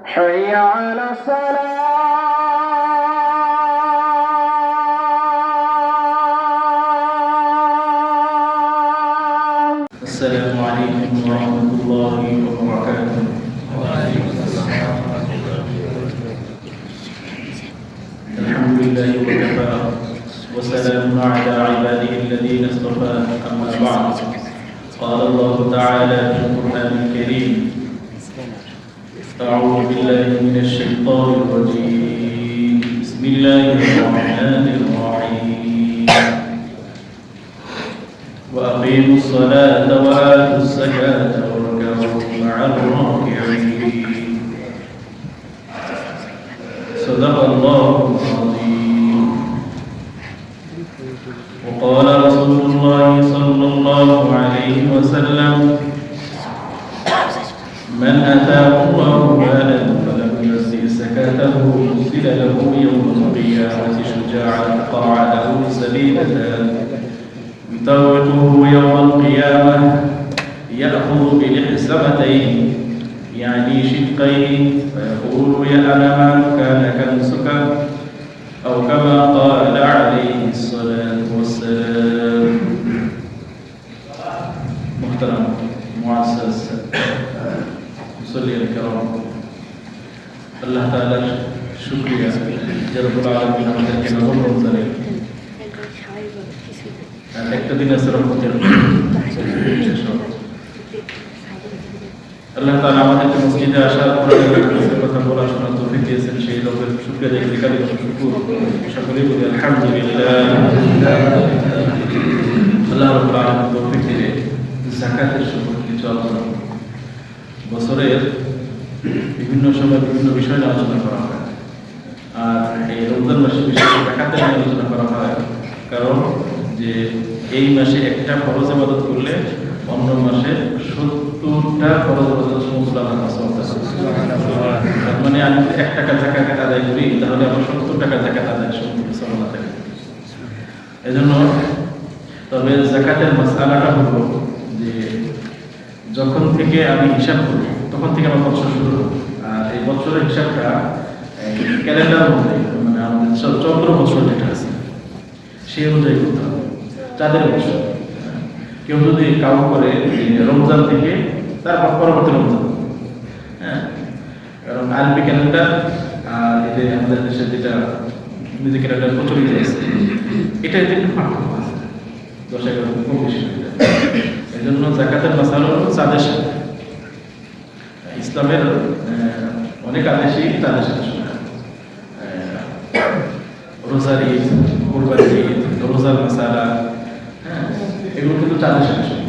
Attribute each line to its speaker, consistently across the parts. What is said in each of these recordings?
Speaker 1: حي على الصلاة.
Speaker 2: السلام عليكم ورحمة الله وبركاته. الحمد لله وكفى وسلام على عباده الذين اصطفى. أما بعد، قال الله تعالى في القرآن الكريم: أعوذ بالله من الشيطان الرجيم. بسم الله الرحمن الرحيم. وأقيموا الصلاة وآتوا الزكاة واركعوا مع الراكعين. صدق الله العظيم. وقال رسول الله صلى الله عليه وسلم: من أتاه الله مالا فلم يؤدي زكاته مثل له يوم القيامة شجاعا قعده سبيلتان يطوقه يوم القيامة يأخذ بلحسبتين يعني شقين فيقول: يا أنا مالك لك كنزك، أو كما قال عليه الصلاة والسلام. محترم معزز मुसल्ली الكرام, আল্লাহ তাআলার শুকরিয়া যে রব্বুল আলামিন আমাদেরকে নবম রমজানে একটা দিন আছে রহমতের আল্লাহ তাআলা আমাদেরকে মসজিদে আসার কোরআনের কথা বলা শোনার তৌফিক দিয়েছেন। সেই রবের শুকরিয়া দেখতে কারি শুকর সকলেই বলি আলহামদুলিল্লাহ। আল্লাহ রাব্বুল আলামিন তৌফিক দিলে যাকাতের সম্পর্কে কিছু আলোচনা। বছরের বিভিন্ন সময় বিভিন্ন বিষয় নিয়ে আলোচনা করা হয়, আর এই রমজান মাসে বিশেষ যাকাতের নিয়ে আলোচনা করা হয়, কারণ যে এই মাসে একটা ফরজ ইবাদত করলে অন্য মাসে 70টা ফরজ ইবাদত সমস্ত আল্লাহ মানে আমি 1 টাকা যাকাত আদায় করি, তাহলে আমার 70 টাকা যাকাত আদায় সমান থাকে। এজন্য তবে যাকাতের মাসআলাটা হলো যে যখন থেকে আমি হিসাব করি তখন থেকে আমার বছর শুরু হবে, আর এই বছরের হিসাবটা ক্যালেন্ডার অনুযায়ী, মানে আমাদের চন্দ্র বছর যেটা আছে সেই অনুযায়ী করতে হবে। চাঁদের বছর কেউ যদি কাউ করে রমজান থেকে তারপর পরবর্তী রমজান, হ্যাঁ, কারণ আরবি ক্যালেন্ডার আর এতে আমাদের দেশে যেটা ইংরেজি ক্যালেন্ডার প্রচলিত আছে এটা এতে একটু পার্থক্য আছে, 10-11 খুব বেশি হয়ে যায়। এই জন্য যাকাতের মাসালা হলো চাঁদের সাথে। ইসলামের অনেক আদেশই চাঁদের সাথে শোনা। রোজার ঈদ, কোরবানির ঈদ, রোজার মাসালা, হ্যাঁ, এগুলো কিন্তু চাঁদের সাথে শোনা।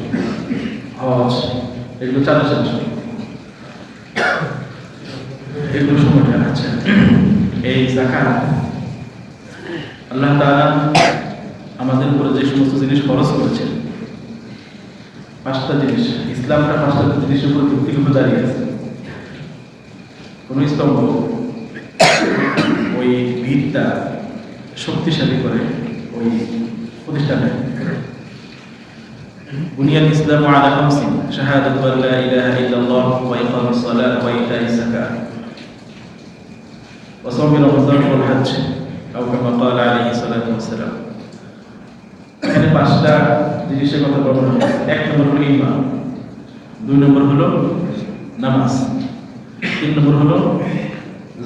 Speaker 2: হজ, এগুলো চাঁদের সাথে শোনা। এগুলো সময়টা আছে। এই যাকাত আল্লাহ তাআলা আমাদের উপরে যে সমস্ত জিনিস খরচ করেছেন, 5টা জিনিস, ইসলামটা 5টা জিনিসের উপর ভিত্তি করে দাঁড়িয়ে আছে। কোন স্তম্ভ ওই ভিতটা শক্তিশালী করে ওই প্রতিষ্ঠানে বুনিয়াল ইসলাম আলা খামসিন শাহাদাতু আল্লা ইলাহা ইল্লাল্লাহ ওয়া ইকামুস সালাত ওয়া ইতাইস যাকাত ওয়া সাওমি রমজান ওয়াল হজ্জ আও কামা ক্বালা আলাইহি সাল্লাতু ওয়াস সালাম। এখানে 5টা জিনিসের কথা বলা হলো। 1 নম্বর হলো ঈমান, 2 নম্বর হলো নামাজ, 3 নম্বর হলো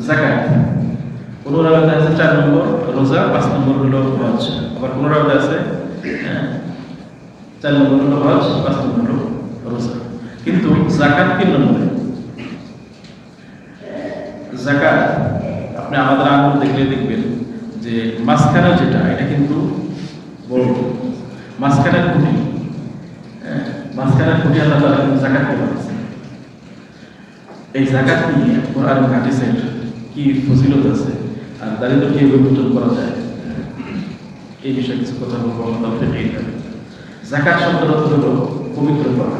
Speaker 2: যাকাত, 15 রাকাত আছে, 4 নম্বর রোজা, 5 নম্বর হলো হজ, আবার 15 রাকাত আছে, 4 নম্বর হলো হজ, 5 নম্বর হলো রোজা। কিন্তু যাকাত 3 নম্বরে। যাকাত আপনি আমাদের আঙ্গুল দেখলে দেখবেন যে মাঝখানে যেটা, এটা কিন্তু বড় মাঝখানের খুঁটি, মাঝখানের খুঁটি আল্লাহ তাআলা যাকাত বলেছেন। এই যাকাত নিয়ে কোরআনের হাদিসের কি ফজিলত আছে আর দারিদ্র কিভাবে মোচন করা যায়, এই বিষয়ে কিছু কথা বলবো। যাকাত শব্দের অর্থ হলো পবিত্র করা।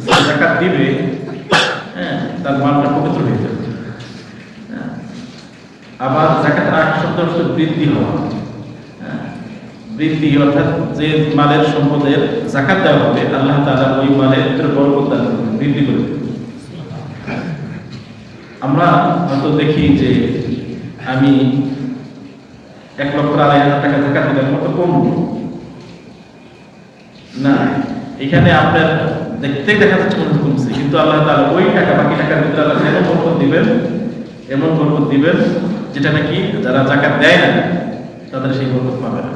Speaker 2: যে যাকাত দিবে, হ্যাঁ, তার মালটা পবিত্র হয়ে যাবে। আবার যাকাতের আরেক শব্দ হচ্ছে বৃদ্ধি হওয়া। বৃদ্ধি অর্থাৎ যে মালের সম্পদের যাকাত দেওয়া হবে, আল্লাহ তাআলা ওই মালের বরকত দান করবেন, বৃদ্ধি করবেন। আমরা হয়তো দেখি যে আমি 1,02,500 টাকা জাকাত দিলাম, কত কম না, এখানে আপনার দেখতে দেখা যাচ্ছে মনে কমছে, কিন্তু আল্লাহ তাআলা ওই টাকা বাকি টাকার ভিতরে আল্লাহ এমন বরকত দিবেন, এমন বরকত দিবেন যেটা নাকি যারা জাকাত দেয় না তাদের সেই বরকত পাবে না।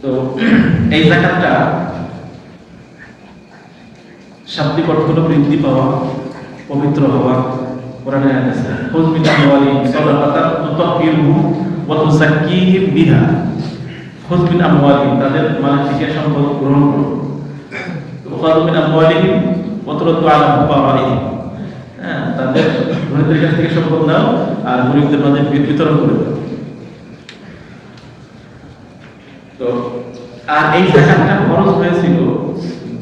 Speaker 2: তো এই জাকাতটা শাব্দিক অর্থ হলো বৃদ্ধি পাওয়া, পবিত্র হওয়া। কোরআনে আছে খুয মিন আমওয়ালিহিম সাদাকাতান তুতাহহিরুহুম ওয়া তুযাক্কিহিম বিহা। খুয মিন আমওয়ালিহিম, তাদের মাল থেকে সম্পদ গ্রহণ করো। তুখাযু মিন আমওয়ালিহিম ওয়া তুরাদ্দু আলা ফুকারাইহিম, তাদের ধনীদের কাছ থেকে সম্পদ নাও আর গরিবদের মাঝে বিতরণ করে দাও। তো আর এই যাকাতটা ফরজ হয়েছিল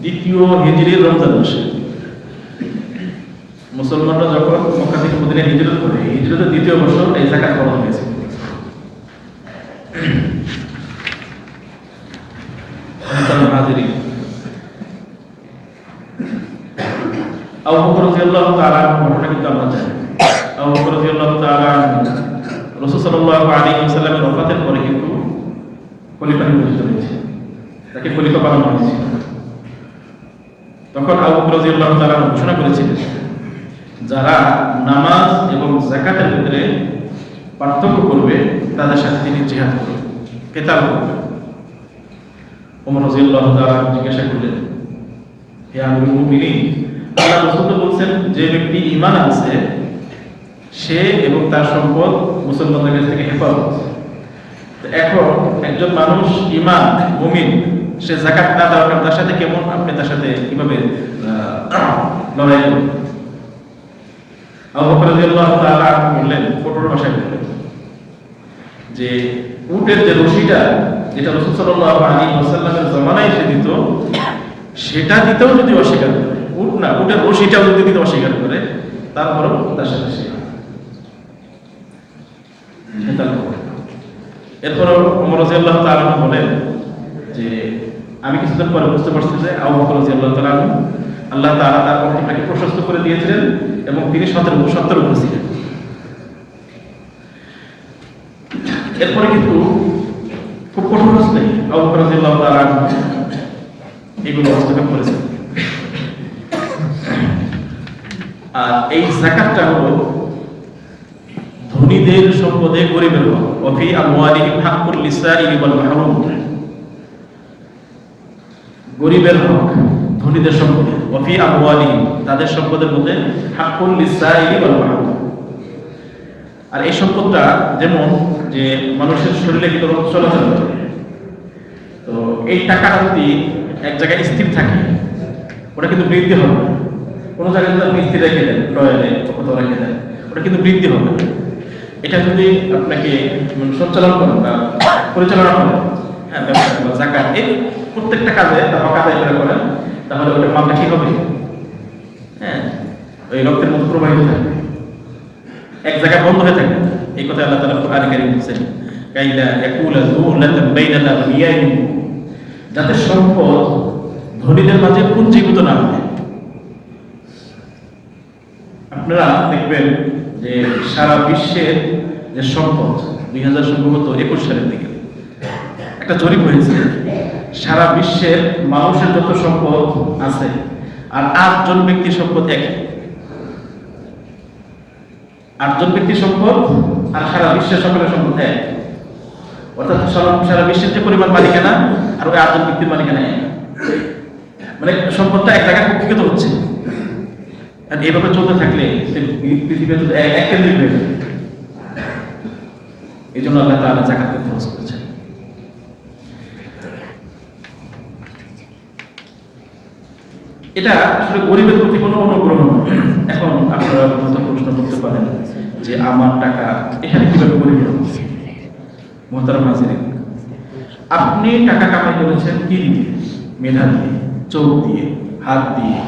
Speaker 2: দ্বিতীয় হিজরির রমজান মাসে। মুসলমানরা যখন মক্কা থেকে মদিনায় হিজরত করে, হিজরতের দ্বিতীয় বছর এই যাকাত ফরজ হয়েছিল। আবু বকর রাদিয়াল্লাহু তাআলা ঘটনা কিন্তু আমরা জানি। আবু বকর রাদিয়াল্লাহু তাআলা রাসূল সাল্লাল্লাহু আলাইহি ওয়াসাল্লামের ওফাতের পরে কিন্তু খলিফা নির্বাচিত হয়েছে, তাকে খলিফা বানানো হয়েছে। তখন আবু বকর রাদিয়াল্লাহু তাআলা ঘোষণা করেছিলেন, যারা নামাজ এবং যাকাতের ভিতরে পার্থক্য করবে তাদের সাথে তিনি জিহাদ করবেন, কিতাল করবেন। ওমর রাদিয়াল্লাহু তাআলা জিজ্ঞাসা করলেন, হে আমিরুল মুমিনিন, আল্লাহ রাসূল তো বলছেন যে ব্যক্তি ঈমান আছে সে এবং তার সম্পদ মুসলমানদের কাছ থেকে হেফাজত। এখন একজন মানুষ ঈমান মুমিন, সে যাকাত না দেওয়ার কারণে তার সাথে কেমন, আপনি তার সাথে কিভাবে লড়াই করবেন? আবু বকর রাদিয়াল্লাহু তাআলা বললেন, কঠোর ভাষায় বললেন যে উটের যে রশিটা যেটা রাসূল সাল্লাল্লাহু আলাইহি ওয়াসাল্লামের জামানায় সে দিত, সেটা দিতেও যদি অস্বীকার করে, উট না উটের রশিটাও যদি দিতে অস্বীকার করে, তারপরেও তার সাথে সে এরপর ওমর রাদিয়াল্লাহু তাআলা বলেন যে আমি কিছুদিন পরে বুঝতে পারছি যে আবু বকর রাদিয়াল্লাহু তাআলা আল্লাহ তাআলা তার অন্তরটাকে প্রশস্ত করে দিয়েছিলেন এবং তিনি সত্যের উপর ছিলেন। এরপরে কিন্তু খুব কঠোর অবস্থায় আবু বকর রাদিয়াল্লাহু তাআলা এগুলো হস্তক্ষেপ করেছেন। আর এই যাকাতটা হলো ধনীদের সম্পদে গরিবের হক। ওয়াফি আমওয়ালিহিম হাক্কুল লিসাইলি ওয়াল মাহরুম, গরিবের হক ধনীদের সম্পদে। ওয়াফি আমওয়ালিহিম, তাদের সম্পদের মধ্যে হাক্কুল লিসাইলি ওয়াল মাহরুম। আর এই সম্পদটা যেমন যে মানুষের শরীরে কিন্তু রক্ত চলাচল করে, তো এই টাকাটা যদি এক জায়গায় স্থির থাকে ওটা কিন্তু বৃদ্ধি হবে। কোনো জায়গায় যদি আপনি স্থির রেখে দেন, টয়লে কোথাও রেখে দেন, ওটা কিন্তু বৃদ্ধি হবে। এটা যদি আপনাকে সঞ্চালন করেন বা পরিচালনা করেন, হ্যাঁ, ব্যবসা বা যাকাত, এই প্রত্যেকটা কাজে হক আদায় করে করেন, তাহলে ওটা মালটা কি হবে? হ্যাঁ, ওই রক্তের মতো প্রবাহিত থাকবে, এক জায়গায় বন্ধ হয়ে থাকবে। এই কথা আল্লাহ তাআলা কোরআনে কারীমে বলেছেন, কাইলা ইয়াকুলা যুলাতান বাইনাল আগনিয়াই, যাতে সম্পদ ধনীদের মাঝে পুঞ্জীভূত না হয়। আপনারা দেখবেন যে সারা বিশ্বের যে সম্পদ 2021 সালের দিকে একটা জরিপ হয়েছে, সারা বিশ্বের মানুষের যত সম্পদ আছে আর 8 জন ব্যক্তির সম্পদ একই। 8 জন ব্যক্তির সম্পদ আর সারা বিশ্বের সকলের সম্পদ এক। অর্থাৎ সারা বিশ্বের যে পরিমাণ মালিকানা আর ওই 8 জন ব্যক্তির মালিকানা এক। মানে সম্পদটা এক জায়গায় কুক্ষিগত হচ্ছে। আর এইভাবে চলতে থাকলে পৃথিবী তো এক কেন্দ্রিক হয়ে যাবে। এই জন্য আল্লাহ তাআলা যাকাতকে ফরজ করেছেন। এটা আসলে গরিবের প্রতি কোনো অনুগ্রহ নয়। এখন আপনারা প্রশ্ন করতে পারেন যে আমার টাকা এখানে কিভাবে গরিব হলো? মুহতারাম হাজিরিন, আপনি টাকা কামাই করেছেন কি দিয়ে? মেধা দিয়ে, চোখ দিয়ে, হাত দিয়ে।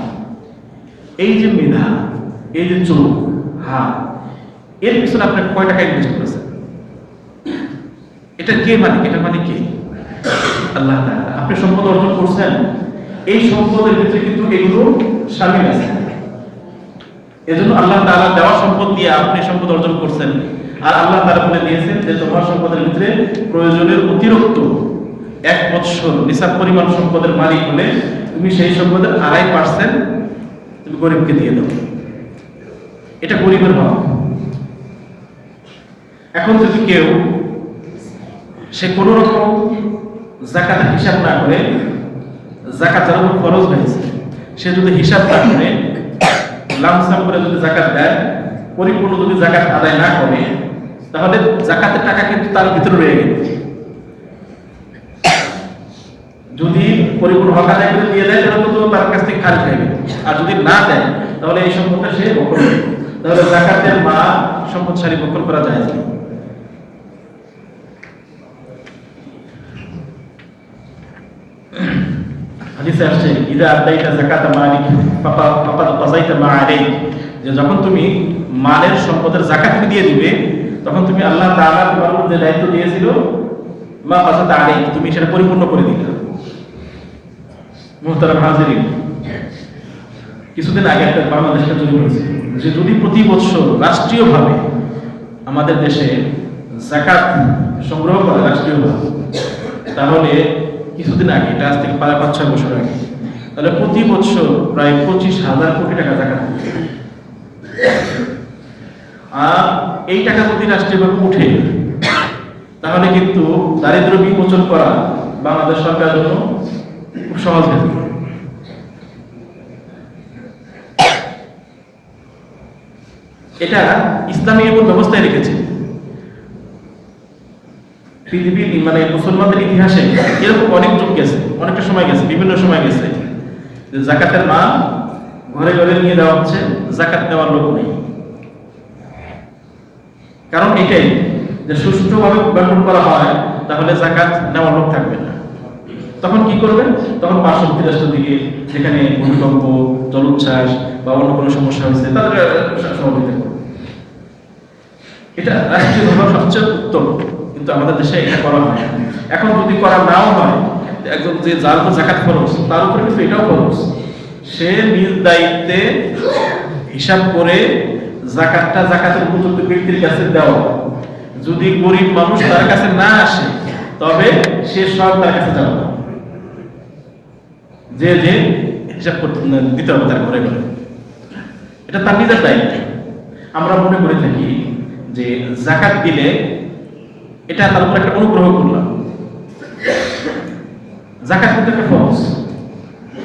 Speaker 2: এই যে মেধা, এই যে চোখ, হাত, এর পিছনে আপনি কয় টাকা ইনভেস্ট করেছেন? এটা কে মালিক? এটা মালিক কে? আল্লাহ তাআলা। আপনি সম্পদ অর্জন করছেন, এই সম্পদের ভিতরে কিন্তু এগুলো শামিল আছে। এজন্য আল্লাহ তাআলা দেওয়া সম্পদ দিয়ে আপনি সম্পদ অর্জন করছেন, আর আল্লাহ তাআলা বলে দিয়েছেন যে তোমার সম্পদের ভিতরে প্রয়োজনের অতিরিক্ত 1 বৎসর নিসাব পরিমাণ সম্পদের মালিক হলে তুমি সেই সম্পদের 2.5% তুমি গরিবকে দিয়ে দাও। এটা গরিবের হক। এখন যদি কেউ সে কোনো রকম যাকাতের হিসাব না করে, যাকাত যার উপর ফরজ হয়েছে সে যদি হিসাব না করে লামসাম করে যদি যাকাত দেয়, পরিপূর্ণ যদি যাকাত আদায় না করে, তাহলে যাকাতের টাকা কিন্তু তার ভিতরে রয়ে গেল। যদি পরিপূর্ণ হক আদায় করে দিয়ে দেয় তাহলে তো তার কাছ থেকে খারিজ হয়ে গেল, আর যদি না দেয় তাহলে এই সম্পদটা সে বক্ষণ করবে। তাহলে যাকাতের মাল সম্পদশালী বক্ষণ করা যায় না। হাদিসে আসছে ইদা আদাইতা যাকাতা মালিক ফাকাদ কাযাইতা মা আলাইক, যে যখন তুমি মালের সম্পদের যাকাত দিয়ে দিবে তখন তুমি আল্লাহ তাআলা তোমার উপর যে দায়িত্ব দিয়েছিল মা কাযাতা আলাইক, তুমি সেটা পরিপূর্ণ করে দিলে। মুহতারাম হাজিরিন, কিছুদিন আগে একটা বাংলাদেশে জরিপ হয়েছে যে যদি প্রতি বছর রাষ্ট্রীয়ভাবে আমাদের দেশে যাকাত সংগ্রহ করে রাষ্ট্রীয়ভাবে, তাহলে কিছুদিন আগে, এটা আজ থেকে 5-6 বছর আগে, তাহলে প্রতি বছর প্রায় 25,000 কোটি টাকা যাকাত। আর এই টাকা যদি রাষ্ট্রীয়ভাবে উঠে তাহলে কিন্তু দারিদ্র্য বিমোচন করা বাংলাদেশ সরকারের জন্য খুব সহজ হয়ে যাবে। এটা ইসলামী এমন ব্যবস্থায় রেখেছে। পৃথিবীর মানে মুসলমানদের ইতিহাসে এরকম অনেক যুগ গেছে, অনেকটা সময় গেছে, বিভিন্ন সময় গেছে যে যাকাতের মাল ঘরে ঘরে নিয়ে দেওয়া হচ্ছে, যাকাত দেওয়ার লোক নেই। কারণ এটাই যে সুষ্ঠুভাবে বন্টন করা হয় তাহলে যাকাত নেওয়ার লোক থাকবে না। তখন কি করবেন? তখন পার্শ্ববর্তী রাষ্ট্র দিকে যেখানে ভূমিকম্প, জলোচ্ছ্বাস বা অন্য কোনো সমস্যা হয়েছে তাদের সহযোগিতা করবে। এটা রাষ্ট্রীয়ভাবে সবচেয়ে উত্তম, কিন্তু আমাদের দেশে এটা করা হয়। এখন যদি করা নাও হয়, একজন যে যার উপর যাকাত খরচ তার উপরে কিন্তু এটাও খরচ, সে নিজ দায়িত্বে হিসাব করে যাকাতটা যাকাতের উপযুক্ত ব্যক্তির কাছে দেওয়া। যদি গরিব মানুষ তার কাছে না আসে তবে সে সব তার কাছে যাবে, যে যে হিসাব করতে দিতে হবে তার ঘরে ঘরে। এটা তার নিজের দায়িত্ব। আমরা মনে করে থাকি যে যাকাত দিলে এটা তার উপর একটা অনুগ্রহ করলাম। যাকাত কিন্তু একটা ফরজ।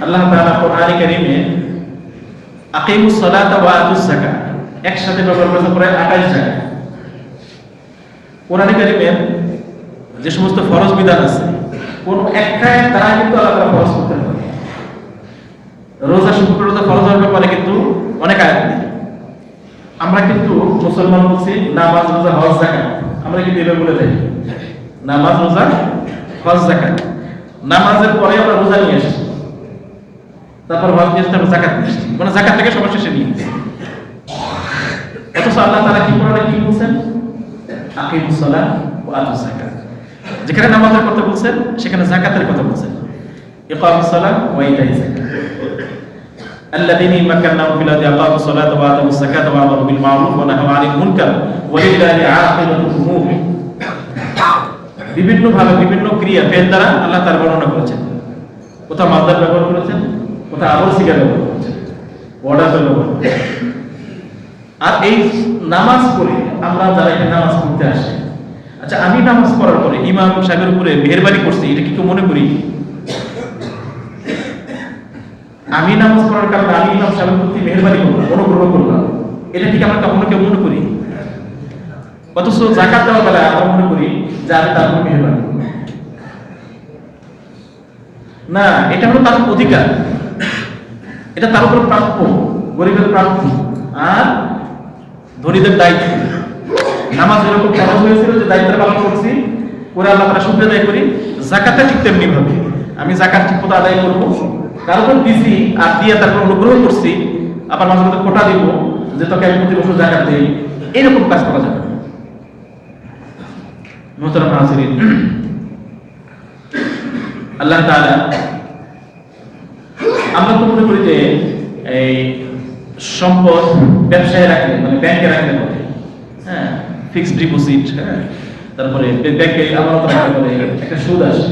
Speaker 2: আল্লাহ তাআলা কোরআনে কারীমে আকিমুস সালাতা ওয়া আতুস যাকাত একসাথে ব্যবহার করেছে প্রায় 28 জায়গায়। কোরআনে কারীমে যে সমস্ত ফরজ বিধান আছে কোন একটাই তারা কিন্তু আল্লাহ তাআলা ফরজ করতে পারে। রোজা, শুক্র রোজা ফরজ হওয়ার ব্যাপারে কিন্তু অনেক আয়াত নেই। আমরা কিন্তু মুসলমান বলছি নামাজ, রোজা, হজ, যাকাত, আমরা কিন্তু এভাবে বলে থাকি নামাজ, রোজা, হজ, যাকাত। নামাজের পরে আমরা রোজা নিয়ে আসছি, তারপর হজ নিয়ে আসছি, তারপর যাকাত নিয়ে আসছি, মানে যাকাত থেকে সবার শেষে নিয়ে আসছি। অথচ আল্লাহ তাআলা কি কোরআনে কি বলছেন? আকিমুস সালাত ওয়া আতুস যাকাত। যেখানে নামাজের কথা বলছেন সেখানে যাকাতের কথা বলছেন। ইকামুস সালাত ওয়া ইতাইজ যাকাত। الذين مكناهم في الأرض أقاموا الصلاة وآتوا الزكاة وأمروا بالمعروف ونهوا عن المنكر ولله عاقبة الأمور। বিভিন্ন ভাবে বিভিন্ন ক্রিয়া ফেল দ্বারা আল্লাহ তার বর্ণনা করেছেন। কোথাও মাদার ব্যবহার করেছেন, কোথাও আবর সিগার ব্যবহার করেছেন, অর্ডার ব্যবহার করেছেন। আর এই নামাজ পড়ে আমরা যারা এখানে নামাজ পড়তে আসি, আচ্ছা আমি নামাজ পড়ার পরে ইমাম সাহেবের উপরে মেহেরবানি করছি, এটা কি কেউ মনে করি? আমি নামাজ পড়ার কারণে আমি ইমাম সাহেবের প্রতি মেহেরবানি করলাম, অনুগ্রহ করলাম, এটা ঠিক আমরা কখনো কেউ মনে করি? অথচ যাকাত দেওয়ার বেলায় আমরা মনে করি যে আমি তার উপর মেহেরবানি করলাম। না, এটা হলো তার অধিকার, এটা তার উপর প্রাপ্য, গরিবের প্রাপ্য আর ধনীদের দায়িত্ব। নামাজ যেরকম ফরজ হয়েছিল যে দায়িত্ব পালন করছি, করে আল্লাহ তাআলা শুকরিয়া আদায় করি, যাকাতটা ঠিক তেমনি ভাবে আমি যাকাত ঠিক মতো আদায় করবো, কারো উপর দিছি আর দিয়ে তারপর অনুগ্রহ করছি, আবার মাঝে মাঝে কোটা দিব যে তোকে আমি প্রতি বছর যাকাত দেই, এইরকম কাজ করা যাবে না। মুহতারাম হাজিরিন, আল্লাহ তাআলা আমরা তো মনে করি যে এই সম্পদ ব্যবসায় রাখলে মানে ব্যাংকে রাখলে পরে, হ্যাঁ, ফিক্সড ডিপোজিট, হ্যাঁ, তারপরে ব্যাংকে আমানত রাখলে পরে একটা সুদ আসে,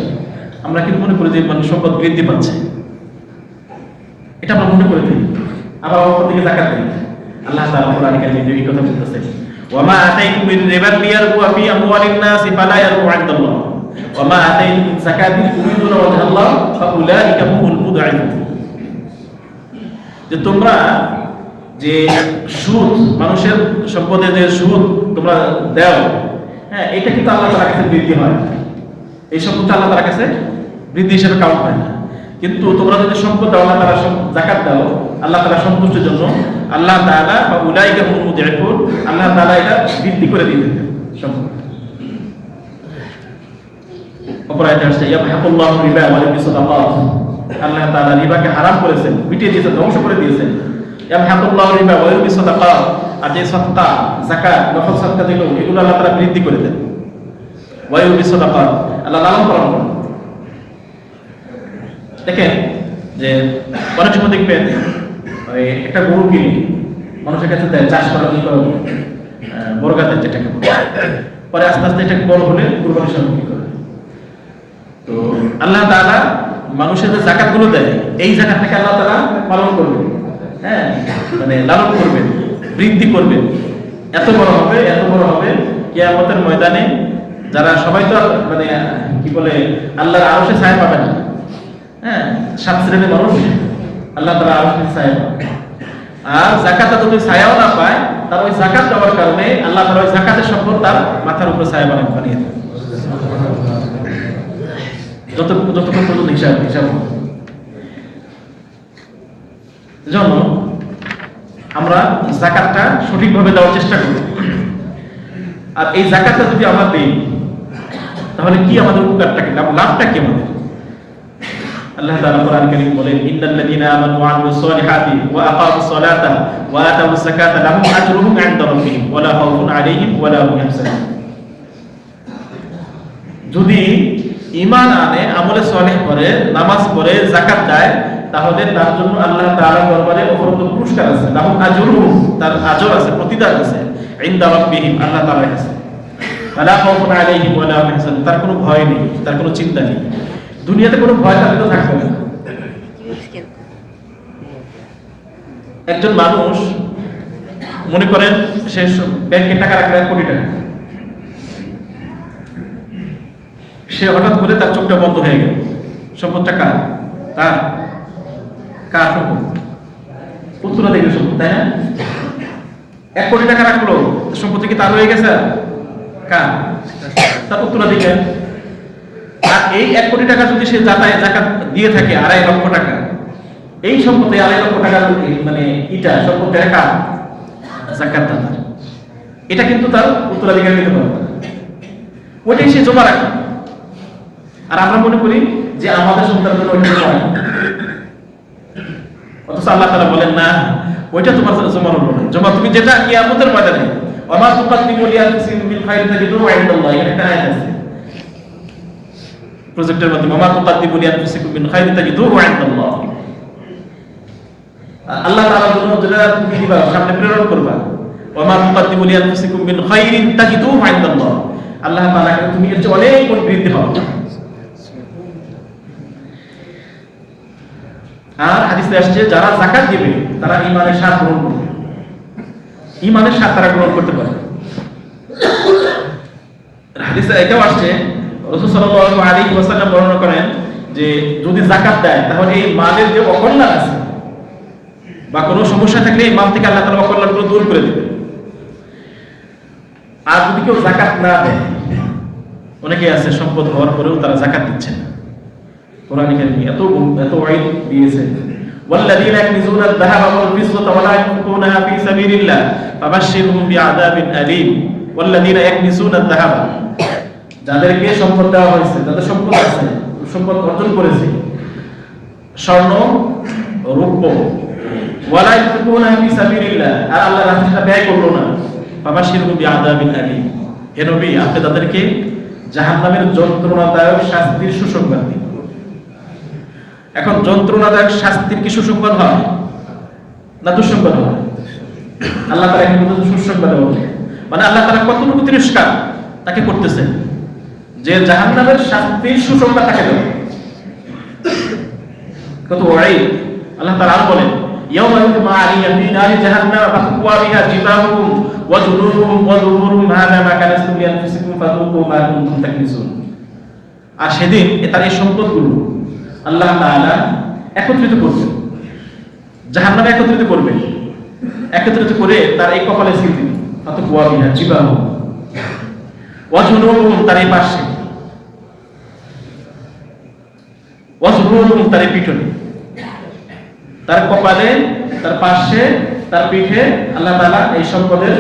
Speaker 2: আমরা কিন্তু মনে করি যে মানে সম্পদ বৃদ্ধি পাচ্ছে, এটা আমরা মনে করে দিই, আবার অপর দিকে যাকাত দিই। আল্লাহ তাআলা কোরআনে কারিমে এই কথা বলতেছেন, ওয়া মা আতাইতুম মিন রিবার লিয়ারবু ফি আমওয়ালিন নাস ফালা ইয়ারবু ইনদাল্লাহ ওয়া মা আতাইতুম মিন যাকাতিন তুরিদুনা ওয়াজহাল্লাহ ফাউলাইকা হুমুল মুদঈফুন। যে তোমরা যে সুদ, মানুষের সম্পদে যে সুদ তোমরা দাও, হ্যাঁ, এটা কিন্তু আল্লাহ তাআলার কাছে বৃদ্ধি হয়, এই সম্পদ আল্লাহ তাআলার কাছে বৃদ্ধি হিসেবে কাউন্ট হয় না। কিন্তু তোমরা যদি সম্পদ দাও, আল্লাহ তাআলা যাকাত দাও আল্লাহ তাআলা সন্তুষ্টির জন্য, আল্লাহ তাআলা বা উলাইকা হুমুল মুদঈফুন, আল্লাহ তাআলা এটা বৃদ্ধি করে দিবেন সম্পদ। অপরাধ আসছে ইয়ামহাকুল্লাহু রিবা ওয়া ইউরবি সাদাকাত, আল্লাহ তাআলা রিবাকে হারাম করেছেন, মিটিয়ে দিয়েছেন, ধ্বংস করে দিয়েছেন। ইয়ামহাকুল্লাহু রিবা ওয়া ইউরবি সাদাকাত, আর যে সাদকা, যাকাত, নফল সাদকা দিল এগুলো আল্লাহ তাআলা বৃদ্ধি করে দেন। ওয়া ইউরবি সাদাকাত, আল্লাহ লালন পালন করেন। দেখেন যে অনেক সময় দেখবেন ওই একটা গরু কিনে মানুষের কাছে দেয় চাষ করার জন্য, বর্গাদের যেটাকে বলে, পরে আস্তে আস্তে এটাকে বড় হলে কুরবানির সময় বিক্রি করে। তো আল্লাহ তাআলা মানুষের যে যাকাত গুলো দেয়, এই যাকাতটাকে আল্লাহ তাআলা পালন করবেন, হ্যাঁ, মানে লালন করবেন, বৃদ্ধি করবেন, এত বড় হবে, এত বড় হবে কিয়ামতের ময়দানে যারা সবাই তো মানে কি বলে আল্লাহর আরশে ছায়া পাবে না, হ্যাঁ, 7 শ্রেণীর মানুষ আল্লাহ তাআলা আরশে ছায়া পাবে। আর যাকাত যদি ছায়াও না পায়, তার ওই যাকাত দেওয়ার কারণে আল্লাহ তাআলা ওই যাকাতের সম্পদ তার মাথার উপরে ছায়া বানিয়ে দেন, যতক্ষণ পর্যন্ত হিসাব জন্য আমরা যাকাতটা সঠিকভাবে দেওয়ার চেষ্টা করি। আর এই যাকাতটা যদি আমরা দিই তাহলে কি আমাদের উপকারটা কি, লাভটা কি আমাদের? আল্লাহ তাআলা কোরআন কারীম বলেন, ইন্নাল্লাযীনা আমানু ওয়া আমিলুস সালিহাতি ওয়া আকামুস সালাতা ওয়া আতাউস যাকাতা লাহুম আজরুহুম ইনদা রাব্বিহিম ওয়া লা খাউফুন আলাইহিম ওয়া লা হুম ইয়াহজানুন। যদি ঈমান আনে, আমলে সালেহ করে, নামাজ পড়ে, যাকাত দেয়, তাহলে তার জন্য আল্লাহ তাআলার দরবারে অপরন্ত পুরস্কার আছে, লাহুম আজরুহুম, তার আজর আছে, প্রতিদান আছে, ইনদা রাব্বিহিম, আল্লাহ তাআলার কাছে। ওয়া লা খাউফুন আলাইহিম ওয়া লা হুম ইয়াহজানুন, তার কোনো ভয় নেই, তার কোনো চিন্তা নেই, দুনিয়াতে কোনো ভয় থাকলে তো থাকবে না। একজন মানুষ মনে করেন সে ব্যাংকে টাকা রাখলে 1 কোটি টাকা, সে হঠাৎ করে তার চোখটা বন্ধ হয়ে গেল, সম্পদটা কার? তার কার সম্পদ? উত্তরাধিকারী সম্পদ, তাই না? 1 কোটি টাকা রাখলো, সম্পত্তি কি তার হয়ে গেছে? কার? তার উত্তরাধিকার। আর এই 1 কোটি টাকা যদি সে যাকাত দিয়ে থাকে 2.5 লক্ষ টাকা, এই সম্পদে 2.5 লক্ষ টাকা মানে এটা সম্পদটা কার? যাকাত দাতার। এটা কিন্তু তার উত্তরাধিকার নিতে পারবে না, ওইটাই সে জমা রাখে। আর আমরা মনে করি যে আমাদের সন্তানের জন্য ওইটা জমা, অথচ আল্লাহ তাআলা বলেন না, ওইটা তোমার জমা হলো না, জমা তুমি যেটা কিয়ামতের ময়দানে, ওয়া মা তুকাদ্দিমু লিআনফুসিকুম মিন খায়রিন তাজিদুহু ইনদাল্লাহ, এটা আয়াত আছে প্রজেক্টের মধ্যে, ওয়া মা তুকাদ্দিমু লিআনফুসিকুম মিন খায়রিন তাজিদুহু ইনদাল্লাহ। আল্লাহ তাআলার জন্য যেটা তুমি দিবা, সামনে প্রেরণ করবা, ওয়া মা তুকাদ্দিমু লিআনফুসিকুম মিন খায়রিন তাজিদুহু ইনদাল্লাহ, আল্লাহ তাআলা কে তুমি এর চেয়ে অনেক গুণ বৃদ্ধি পাবে। আর হাদিসে আসছে যারা যাকাত দিবে তারা ঈমানের স্বাদ গ্রহণ করবে, ঈমানের স্বাদ তারা গ্রহণ করতে পারে। হাদিসে এটাও আসছে, রাসূল সাল্লাল্লাহু আলাইহি ওয়াসাল্লাম বর্ণনা করেন যে যদি যাকাত দেয় তাহলে এই মালের যে অকল্যাণ আছে বা কোনো সমস্যা থাকলে এই মাল থেকে আল্লাহ তাআলা অকল্যাণগুলো দূর করে দিবেন। আর যদি কেউ যাকাত না দেয়, অনেকে আছে সম্পদ হওয়ার পরেও তারা যাকাত দিচ্ছে না, কোরআন কারীমে এত ওয়াইদ দিয়েছে, ওয়াল্লাযীনা ইয়াকনিজুনা আয-যাহাবা ওয়াল ফিদ্দাতা ওয়া লা ইউনফিকুনাহা ফী সাবিলিল্লাহ ফাবাশশিরহুম বিআযাবিন আলীম। ওয়াল্লাযীনা ইয়াকনিজুনা আয-যাহাবা, যাদেরকে সম্পদ দেওয়া হয়েছে, যাদের সম্পদ আছে, সম্পদ অর্জন করেছে, স্বর্ণ রৌপ্য, ওয়া লা ইউনফিকুনাহা ফী সাবিলিল্লাহ, আর আল্লাহর রাস্তায় ব্যয় করলো না, ফাবাশশিরহুম বিআযাবিন আলীম, হে নবী আপনি তাদেরকে জাহান্নামের যন্ত্রণাদায়ক শাস্তির সুসংবাদ দিন। এখন যন্ত্রণাদায়ক শাস্তির কি সুসংবাদ হয় না দুঃসংবাদ হয়? আল্লাহ তাআলা এখানে বলতেছেন সুসংবাদ বলে, মানে আল্লাহ তাআলা কতটুকু তিরস্কার তাকে করতেছেন যে জাহান্নামের শাস্তির সুসংবাদ তাকে দেবে। কত ওয়াইদ। আল্লাহ তাআলা আর বলেন ইয়াউমা ইউহমা আলাইহিম ফি নারি জাহান্নাম ফাতুওয়া বিহা জিবাহুম ওয়া জুনুবুহুম ওয়া যুহুরুহুম হাযা মা কানাতুম লিআনফুসিকুম ফাযুকু মা কুনতুম তাকনিসুন। আর সেদিন তার এই সম্পদগুলো আল্লাহ তাআলা একত্রিত করবেন, জাহান্নামে একত্রিত করবেন, একত্রিত করে তার এই কপালে সিল দিবেন। ফাতুওয়া বিহা জিবাহুম ওয়া জুনুবুহুম, তার এই পাশে, ওয়া যুহুরুহুম, তার এই পিঠে, তার কপালে, তার পাশে, তার পিঠে আল্লাহ তাআলা এই সম্পদের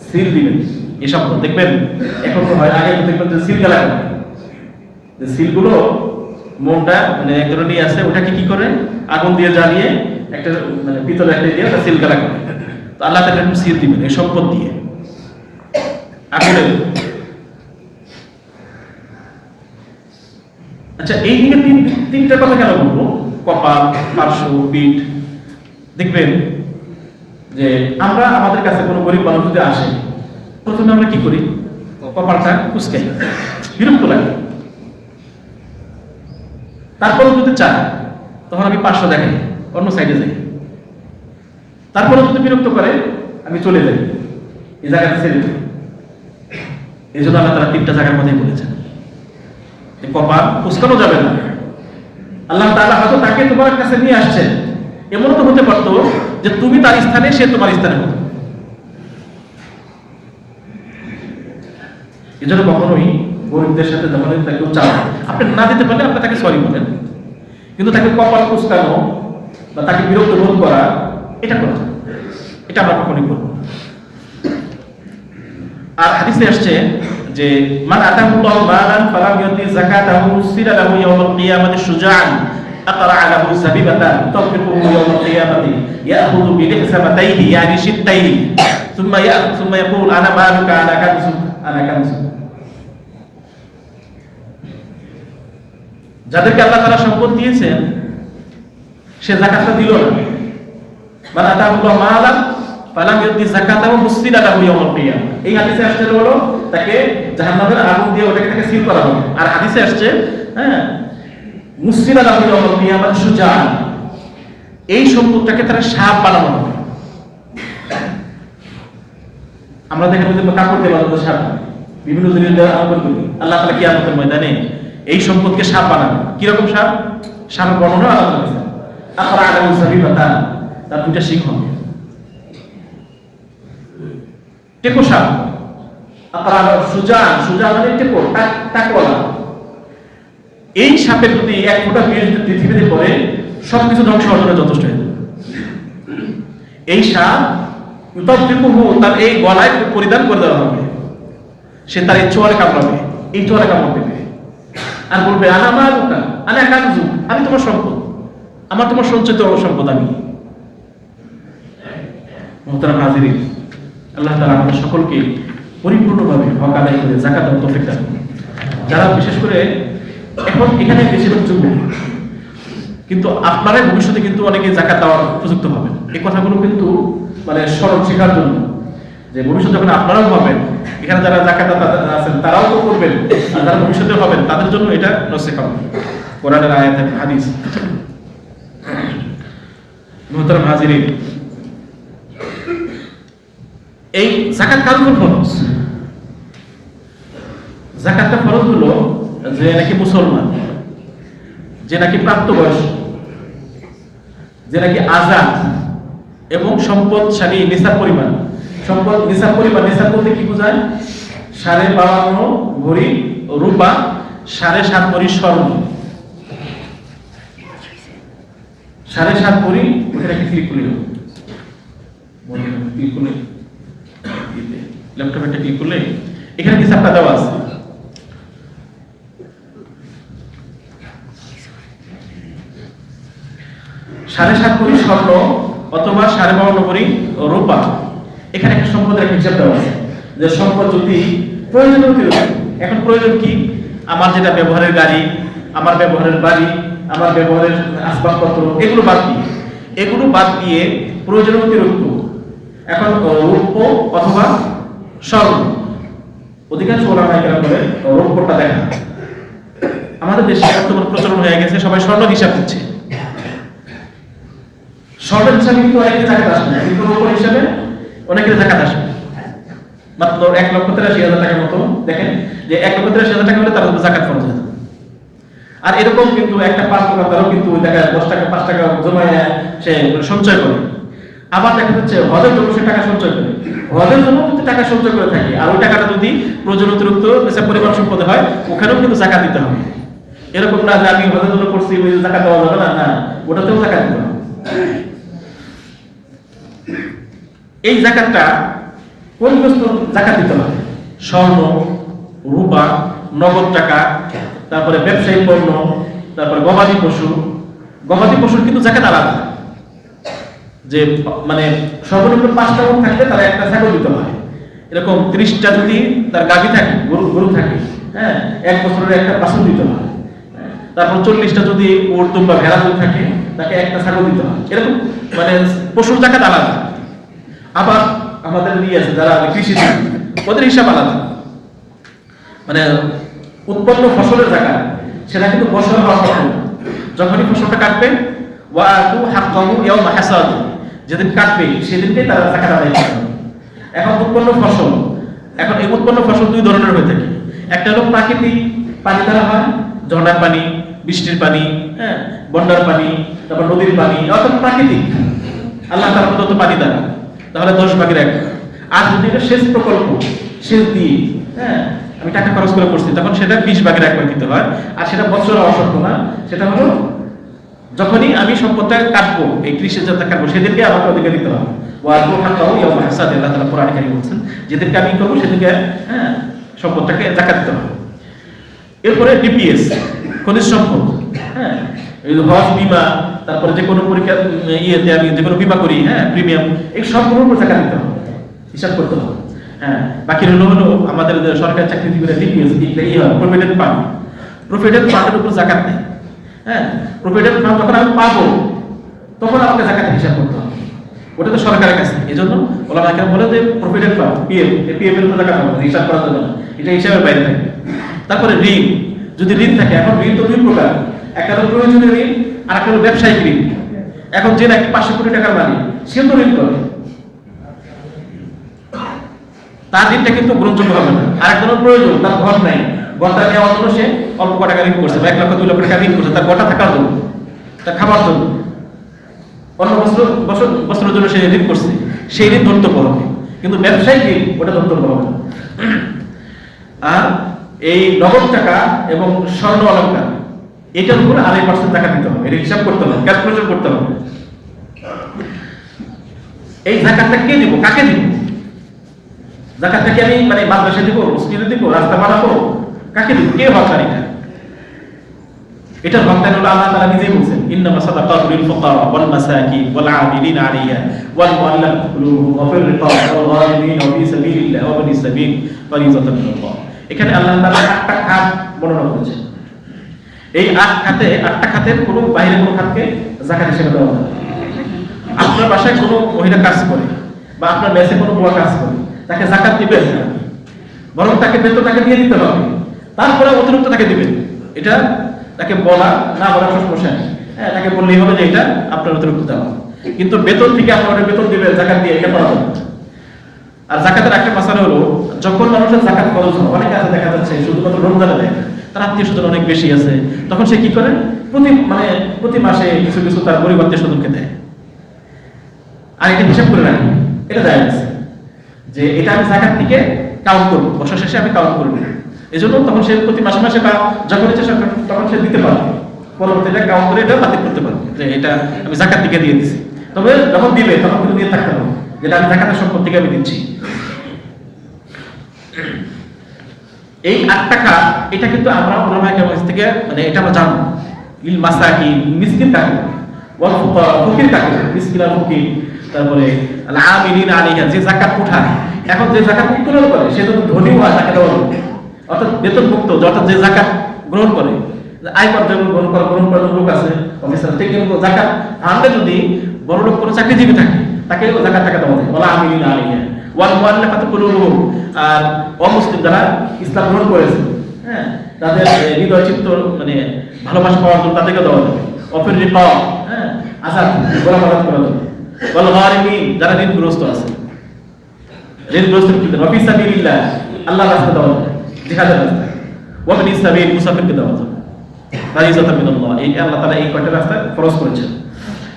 Speaker 2: সিল দিবেন। এই সম্পদ দেখবেন এখন তো হয়, আগে তো দেখবেন যে সিল গেলা, যে সিলগুলো মোমটা মানে এক ধরনের আছে, ওটাকে কি করে আগুন দিয়ে জ্বালিয়ে একটা মানে পিতলের একটা দিয়ে সিল গেলা করে। তো আল্লাহ তাআলা এরকম সিল দিবেন এই সম্পদ দিয়ে আগুনের। আচ্ছা, এই দিকে তিনটা কথা কেন বলবো? কপাল, পার্শ্ব, পিঠ। দেখবেন যে আমরা আমাদের কাছে কোনো গরিব মানুষ যদি আসে, প্রথমে আমরা কি করি? কপালটা কুঁচকাই, বিরক্ত লাগে। তারপরে যদি চাই তখন আমি পার্শ্ব দেখাই, অন্য সাইডে যাই। তারপরে যদি বিরক্ত করে আমি চলে যাই, এই জায়গাটা ছেড়ে দিই। এই জন্য আল্লাহ তাআলা তিনটা জায়গার মধ্যেই বলেছেন কপাল কুঁচকানো যাবে না। আল্লাহ তাআলা হয়তো তাকে তোমার কাছে নিয়ে আসছেন, এমনও তো হতে পারতো যে তুমি তার স্থানে, সে তোমার স্থানে হতো। এই জন্য কখনোই গরিবদের সাথে যখন তাকে চান, আপনি না দিতে পারলে আপনি তাকে সরি বলেন, কিন্তু তাকে কপাল কুঁচকানো বা তাকে বিরক্ত বোধ করা, এটা করা যায়, এটা আমরা কখনোই করব না। আর হাদিসে আসছে যে মান আতাহুল্লাহু মালান ফালাম ইউতি যাকাতাহু উসিরা লাহু ইয়াউমাল কিয়ামাতি শুজাআন আতরা লাহু সাবিবাতান তাফিকুহু ইয়াউমাল কিয়ামাতি ইয়াখুযু বিলিহসামাতাইহি ইয়ানি শিত্তাইহি সুম্মা ইয়াকুল আনা মালুকা আনা কানজু আনা কানজু। যাদেরকে আল্লাহ তাআলা সম্পদ দিয়েছেন সে যাকাতটা দিল না, মান আতাহুল্লাহু মালান ফালাম ইউতি যাকাতাহু উসিরা লাহু ইয়াউমাল কিয়ামাহ। এই হাদিসে আসছে হলো তাকে জাহান্নামের আগুন দিয়ে ওটাকে তাকে সিল করা হবে। আর হাদিসে আসছে মুসিরা লাহু ইয়াউমাল কিয়ামাহ শুজাআন, এই সম্পদটাকে তারা সাপ বানানো হবে। আমরা দেখেন যে কাপড় দিয়ে বানানো সাপ, বিভিন্ন জিনিস দিয়ে আমল করি। আল্লাহ তাআলা কিয়ামতের ময়দানে এই সম্পদকে সাপ বানাবে। কি রকম সাপ? সাপের বর্ণনা আল্লাহ বলেছেন আখরা আলাহু সাবিবাতান, তার দুইটা শিং হবে। টেকো সাপ, মানে টেকো, টাকওয়ালা। এই সাপের যদি এক ফোঁটা বিষ পৃথিবীতে পড়ে সবকিছু ধ্বংস হওয়ার যথেষ্ট হয়ে যাবে। এই সাপ তার এই গলায় পরিধান করে দেওয়া হবে, সে তার এই চোয়ালে কামড়াবে, এই চোয়ালে কামড় দেবে আর বলবে আনা মালুকা আনা কানজু, আমি তোমার সম্পদ, আমার তোমার সঞ্চিত সম্পদ আমি। মুহতারাম হাজিরিন, আল্লাহ তাআলা আমাদের সকলকে পরিপূর্ণভাবে হক আদায় করে যাকাত দেওয়ার তৌফিক দান করুন। যারা বিশেষ করে এখন এখানে বেশিরভাগ যুবক, কিন্তু আপনারা ভবিষ্যতে কিন্তু অনেকে যাকাত দেওয়ার উপযুক্ত হবেন। এই কথাগুলো কিন্তু মানে স্মরণ শেখার জন্য, যে ভবিষ্যতে যখন আপনারাও হবেন, এখানে যারা যাকাত আছেন তারাও তো করবেন, আর যারা ভবিষ্যতে হবেন তাদের জন্য এটা নসিহত, কোরআনের আয়াত হাদিস। মুহতারাম হাজিরিন, এই যাকাত কার উপর ফরজ? যাকাতটা ফরজ হলো যে নাকি মুসলমান, যে নাকি প্রাপ্তবয়স্ক, যে নাকি আযাদ এবং সম্পদশালী, নিসাব পরিমাণ, সম্পদ নিসাব পরিমাণ, নিসাব বলতে কি বোঝায়? 52.5 ভরি রূপা, 7.5 ভরি স্বর্ণ, 7.5 ভরি, ওটা কি ক্লিক করলে ক্লিক করলে ল্যাপটপে একটা ক্লিক করলে এখানে হিসাবটা দেওয়া আছে। সাড়ে 7 ভরি স্বর্ণ অথবা 52.5 ভরি রূপা, এখানে একটা সম্পদের একটা হিসাব দেওয়া আছে যে সম্পদ যদি প্রয়োজন হতে, এখন প্রয়োজন কি? আমার যেটা ব্যবহারের গাড়ি, আমার ব্যবহারের বাড়ি, আমার ব্যবহারের আসবাবপত্র, এগুলো বাদ দিয়ে প্রয়োজন অতিরিক্ত এখন রৌপ্য অথবা স্বর্ণ, অধিকাংশ ওলামায়ে কেরাম বলে রৌপ্যটা দেখা। আমাদের দেশে বর্তমান প্রচলন হয়ে গেছে সবাই স্বর্ণ হিসাব দিচ্ছে। স্বর্ণের হিসাবে কিন্তু অনেকের জাকাত আসবে না, কিন্তু রৌপ্য হিসাবে অনেকের জাকাত আসবে। মাত্র 1,83,000 টাকার মতো, দেখেন যে 1,83,000 টাকা হলে তার জাকাত ফরজ হয়ে যাবে। আর এরকম কিন্তু একটা 5 দোকানদারও কিন্তু ওই টাকা 10 টাকা 5 টাকা জমায় সে সঞ্চয় করে। আবার দেখা যাচ্ছে হজের জন্য সে টাকা সঞ্চয় করে, হজের জন্য যদি টাকা সঞ্চয় করে থাকে আর ওই টাকাটা যদি প্রয়োজন অতিরিক্ত বেশি পরিমাণ সম্পদে হয়, ওখানেও কিন্তু জাকাত দিতে হবে। এরকম না যে আমি হজের জন্য করছি ওই জাকাত দেওয়া যাবে না, না, ওটাতেও জাকাত দিতে হবে। এই জাকাতটা কোন বস্তুর জাকাত দিতে হবে? স্বর্ণ, রূপা, নগদ টাকা, তারপরে ব্যবসায়ী পণ্য, তারপরে গবাদি পশু। গবাদি পশুর কিন্তু জাকাত আলাদা, যে মানে সর্বনিম্ন 5টা উট থাকলে তারা একটা ছাগল দিতে হয়। এরকম 30টা যদি তার গাভী থাকে, গরু থাকে, হ্যাঁ, 1 বছরের একটা বাছুর দিতে হয়। তারপর 40টা যদি উট বা ভেড়া যদি থাকে, তাকে একটা ছাগল দিতে হয়। এরকম মানে পশুর জাকাত আলাদা। আবার আমাদের নিয়ে আছে যারা কৃষি, ওদের হিসাব আলাদা। মানে উৎপন্ন ফসলের জাকাত সেটা কিন্তু বছরে হওয়া সম্ভব না। যখনই ফসলটা কাটবে, ওয়াতু হাক্কাহু ইয়াওমা হাসাদি, যেদিন কাটবে সেদিনকেই তারা জাকাত আদায় করবে। এখন উৎপন্ন ফসল, এখন এই উৎপন্ন ফসল 2 ধরনের হয়ে থাকে। একটা হলো প্রাকৃতিক পানি দ্বারা হয়, ঝর্ণার পানি, বৃষ্টির পানি, হ্যাঁ, বন্যার পানি, তারপর নদীর পানি, অর্থাৎ প্রাকৃতিক আল্লাহ তাআলা প্রদত্ত পানি দ্বারা, তাহলে 10 ভাগের 1। আর যদি এটা সেচ প্রকল্প, সেচ দিয়ে, হ্যাঁ, আমি টাকা খরচ করে করছি, তখন সেটা 20 ভাগের 1 দিতে হয়। আর সেটা বছরে অসংখ্য না, সেটা হলো যখনই আমি সম্পদটা কাটবো, এই কৃষির জাতটা কাটবো, সেদিনকে আমাকে অধিকার দিতে হবে। ওয়াতু হাক্কাহু ইয়াওমা হাসাদি, আল্লাহ তাআলা কোরআনে কারীমে বলছেন, যেদিনকে আমি করবো সেদিনকে, হ্যাঁ, সম্পদটাকে জাকাত দিতে হবে। এরপরে ডিপিএস, খনিজ সম্পদ, হ্যাঁ, এই হজ বীমা, তারপরে যে কোনো পরীক্ষা ইয়েতে আমি যে কোনো বীমা করি, হ্যাঁ, প্রিমিয়াম, এই সবগুলোর উপর জাকাত দিতে হবে, হিসাব করতে হবে। হ্যাঁ, বাকি হলো আমাদের সরকারি চাকরিজীবীরা ডিপিএস, এই হয় প্রভিডেন্ট ফান্ড। প্রভিডেন্ট ফান্ডের উপর জাকাত নেই। হ্যাঁ, প্রভিডেন্ট ফান্ড যখন আমি পাবো তখন আমাকে জাকাতের হিসাব করতে হবে, ওটা তো সরকারের কাছে। এই জন্য ওলামায়ে কেরাম বলে যে প্রভিডেন্ট ফান্ড, পিএফ এর উপর জাকাত হবে, হিসাব করা যাবে না, এটা হিসাবের বাইরে থাকে। তারপরে ঋণ, যদি ঋণ থাকে, এখন ঋণ তো 2 প্রকার, একটা হলো প্রয়োজনীয় ঋণ আর একটা হলো ব্যবসায়িক ঋণ। এখন যে নাকি 500 কোটি টাকার মালিক, সে তো ঋণ করে, তার ঋণটা কিন্তু গ্রহণযোগ্য হবে না। আর একজনের প্রয়োজন, তার ঘর নাই, ঘরটা নেওয়ার জন্য সে অল্প টাকা ঋণ করছে, 1 লক্ষ 2 লক্ষ টাকা ঋণ করছে তার ঘরটা থাকার জন্য, তার খাবার জন্য, অন্য বছরের জন্য সে ঋণ করছে, সেই ঋণ ধর্তব্য হবে। কিন্তু ব্যবসায়িক ঋণ ওটা ধর্তব্য হবে না। আর এই নগদ টাকা এবং স্বর্ণ অলংকার, এটার উপরে 2.5% টাকা দিতে হবে, এটা হিসাব করতে হবে, ক্যালকুলেশন করতে হবে। এই জাকাতটা কে দিব, কাকে দিব? জাকাতটা কি আমি মানে মাদ্রাসা দিব, মসজিদে দিব, রাস্তা বানাবো, কাকে দিব? কে হকদার? এটা হকদার হলো আল্লাহ তাআলা নিজেই বলেন, ইন্নামা সাদাকাতু লিল ফুকারা ওয়াল মাসাকিন ওয়াল আমিলিনা আলাইহা ওয়াল মুআল্লাফাতি কুলুবুহুম ওয়া ফির রিকাব ওয়াল গারিমিন ওয়া ফি সাবিলিল্লাহি ওয়া বিনিস সাবিল ফারিজাতান মিনাল্লাহ। এখানে আল্লাহ তাআলা 8টা খাত বর্ণনা করেছেন। এই 8টা খাতের কোনো বাইরে কোনো খাতকে যাকাত হিসেবে দেওয়া হবে না। আপনার বাসায় কোনো মহিলা কাজ করে বা আপনার মেসে কোনো বুয়া কাজ করে, তাকে যাকাত দিবেন না, বরং তাকে বেতন তাকে দিয়ে দিতে হবে, তারপরে অতিরিক্ত তাকে দিবেন। এটা তাকে বলা না বলা সমস্যা নেই, হ্যাঁ, তাকে বললেই হবে যে এটা আপনার অতিরিক্ত দেওয়া, কিন্তু বেতন থেকে আপনার বেতন দিবেন, যাকাত দিয়ে, এটা করা হবে। আর যাকাতের একটা মাসালা হলো, যখন মানুষের যাকাত খরচ হয়, অনেকে আছে দেখা যাচ্ছে শুধুমাত্র রমজানে দেয়, তার আত্মীয় স্বজন অনেক বেশি আছে, তখন সে কি করে প্রতি মাসে কিছু কিছু তার গরিব আত্মীয় স্বজনকে দেয়, আর এটা হিসাব করে রাখি, এটা যায় আছে যে এটা আমি যাকাত থেকে কাউন্ট করবো, বছর শেষে আমি কাউন্ট করবো। এই জন্য তখন সে প্রতি মাসে মাসে বা যখন ইচ্ছে তখন সে দিতে পারবে, পরবর্তীতে কাউন্ট করে এটা বাতিল করতে পারবে যে এটা আমি যাকাত থেকে দিয়ে দিচ্ছি। তবে যখন দিবে তখন কিন্তু দিয়ে থাকতে হবে যেটা আমি যাকাতের সম্পদ থেকে আমি দিচ্ছি। এই 8টা খাত, এটা কিন্তু আমরা ওলামায়ে কেরাম থেকে মানে এটা আমরা জানবো। লিল মাসাকিন, মিসকিন কাকে, ওয়াল ফুকারা, ফকির কাকে, মিসকিন আর ফকির, তারপরে আল আমিলিনা আলাইহা, যে যাকাত উঠায়। এখন যে যাকাত উত্তোলন করে সে যদি ধনী হয় তাকে দেওয়া হবে, অর্থাৎ বেতনভুক্ত, অর্থাৎ যে যাকাত গ্রহণ করে, আয়কর যেমন গ্রহণ করার লোক আছে অফিসার, ঠিক জাকাত আনলে যদি বড় লোক কোনো চাকরিজীবী থাকে তাকে যাকাত টাকা দেওয়া যায়। ওয়ালা আমিলিনা আলাইহা ওয়াল মুআল্লাফাতু কুলুবুহুম, আর অমুসলিম যারা ইসলাম গ্রহণ করেছে, হ্যাঁ, তাদের হৃদয় চিত্ত মানে ভালোবাসা পাওয়ার জন্য তাদেরকে দেওয়া যাবে। অফির রিকাব, হ্যাঁ, আজাদ গোলাম আজাদ করা যাবে। ওয়াল গারিমিন, যারা ঋণগ্রস্ত আছে, ঋণগ্রস্ত ওয়া ফি সাবিলিল্লাহ, আল্লাহর রাস্তায় দেওয়া যাবে, জিহাদের রাস্তায়। ওয়া ফি সাবিল, মুসাফিরকে দেওয়া যাবে। ফারিজাতাম মিনাল্লাহ, এই আল্লাহ তাআলা এই কয়টা রাস্তায় ফরজ করেছেন।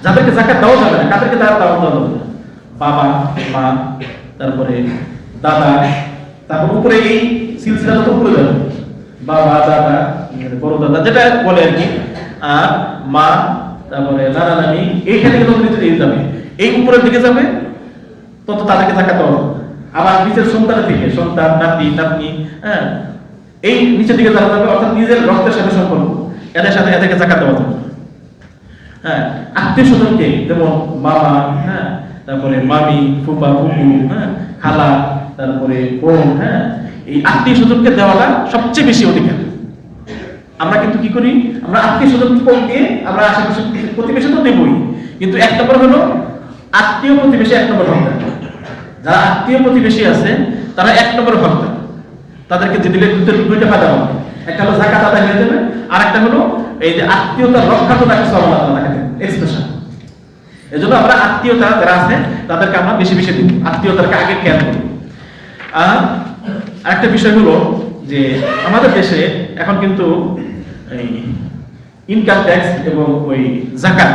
Speaker 2: যাদেরকে যাকাত দেওয়া যাবে না, কাদেরকে দেওয়া যাবে? বাবা, মা, তারপরে দাদা, তারপর উপরে এই সিলসিলা তো উপরে যাবে, বাবা, দাদা, বড় দাদা যেটা বলে আর কি, আর মা, তারপরে নানা নানি, এইখানে যত নিচে দিয়ে যাবে, এই উপরের দিকে যাবে, তত তাদেরকে যাকাত দেওয়া যাবে। আবার নিজের সন্তানের থেকে, সন্তান, নাতি, নাতনি, হ্যাঁ, এই নিচের দিকে যারা যাবে, অর্থাৎ নিজের রক্তের সাথে সম্পর্ক, এদের সাথে এদেরকে যাকাত দেওয়া যাবে। হ্যাঁ, আত্মীয় স্বজনকে, যেমন মামা, হ্যাঁ, তারপরে মামি, ফুপা, ফুপু, হ্যাঁ, খালা, তারপরে বোন, হ্যাঁ, এই আত্মীয় স্বজনকে দেওয়াটা সবচেয়ে বেশি অধিকার। আমরা কিন্তু কি করি, আমরা আত্মীয় স্বজনকে কম দিয়ে আমরা আশেপাশে প্রতিবেশী তো দেবই, কিন্তু এক নম্বর হলো আত্মীয় প্রতিবেশী এক নম্বর হকদার। যারা আত্মীয় প্রতিবেশী আছে তারা এক নম্বর হকদার, তাদেরকে যে দিলে দুইটা ফায়দা হবে। একটা হলো যাকাত আদায় হয়ে যাবে, আর একটা হলো এই যে আত্মীয়তার রক্ষা তো তাকে সওয়াব আল্লাহ তাআলা দেন স্পেশাল। এজন্য আমরা আত্মীয়তা যারা আছে তাদেরকে আমরা বেশি বেশি দিই, আত্মীয়তাকে আগে খেয়াল করি। আর আরেকটা বিষয় হলো যে আমাদের দেশে এখন কিন্তু এই ইনকাম ট্যাক্স এবং ওই যাকাত,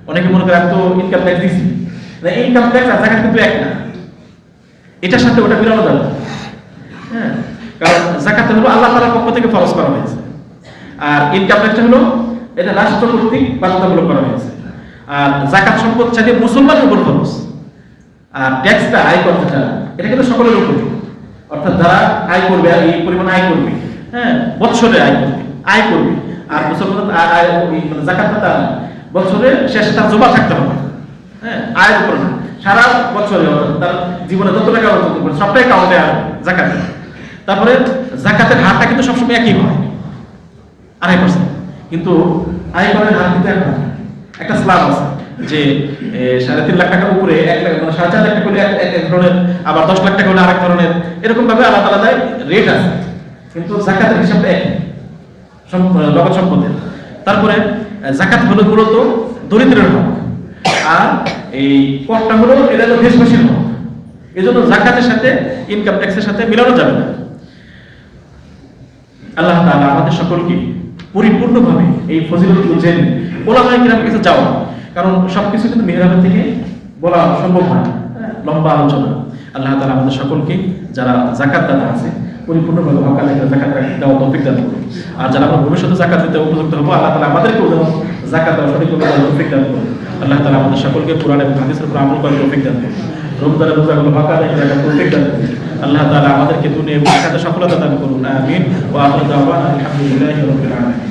Speaker 2: অনেকে মনে করে আমি তো ইনকাম ট্যাক্স দিছি, না, ইনকাম ট্যাক্স আর যাকাত কিন্তু এক না, এটার সাথে ওটা মিলানো যাবে। হ্যাঁ, কারণ যাকাত হলো আল্লাহ তাআলার পক্ষ থেকে ফরজ করা হয়েছে, আর ইনকাম ট্যাক্স হলো এটা রাষ্ট্র কর্তৃক বাধ্যতামূলক করা হয়েছে। আর যাকাত সম্পদ চাইলে মুসলমানের উপর খরচ, আর ট্যাক্সটা আয় করতেটা এটা কিন্তু সকলের উপর, অর্থাৎ যারা আয় করবে, এই পরিমাণ আয় করবে, হ্যাঁ, বছরে আয় করবে, আর মুসলমান যাকাতটা তার বছরের শেষে তার জমা থাকতে হবে, হ্যাঁ, আয়ের উপর না, সারা বছরে তার জীবনে যত টাকা অর্জন করবে সবটাই কাউন্টে আসবে যাকাতে। তারপরে যাকাতের হারটা কিন্তু সবসময় একই হয়, 2.5%, কিন্তু আয় করের হার কিন্তু একটা স্ল্যাব আছে যে 3.5 লাখ টাকার উপরে 1 লাখ, মানে 4.5 লাখ টাকা হলে এক ধরনের, আবার 10 লাখ টাকা হলে আরেক ধরনের, এরকম ভাবে আলাদা আলাদা রেট আছে, কিন্তু যাকাতের হিসাবটা এক, নগদ সম্পদের। তারপরে যাকাত হলো মূলত দরিদ্রের হক, আর এই করটা হলো এটা হলো দেশবাসীর হক। এজন্য যাকাতের সাথে ইনকাম ট্যাক্সের সাথে মিলানো যাবে না। আল্লাহ তাআলা আমাদের সকলকে পরিপূর্ণভাবে এই ফজিলতগুলো জেনে ওলামায়ে কিরামের কাছে যাওয়া, কারণ সবকিছু কিন্তু মিহরাবের থেকে বলা সম্ভব হয় না, লম্বা আলোচনা। আল্লাহ তাআলা আমাদের সকলকে যারা যাকাত দাতা আছে পরিপূর্ণভাবে হক আদায় করে যাকাত দেওয়ার তৌফিক দান করুন, আর যারা আমরা ভবিষ্যতে যাকাত দিতে উপযুক্ত হবো আল্লাহ তাআলা আমাদেরকেও যেন যাকাত দেওয়া সঠিকভাবে দেওয়ার তৌফিক দান করুন। আল্লাহ তাআলা আমাদের সকলকে কোরআন এবং হাদিসের উপর আমল করার তৌফিক দান করুন। রমজানের রোজাগুলো হক আদায় করে রাখার তৌফিক দান করুন। আল্লাহ তাআলা আমাদেরকে দুনিয়া এবং আখিরাতে সফলতা দান করুন। আমিন। ওয়া আখিরু দাওয়ানা আলহামদুলিল্লাহি রাব্বিল আলামিন।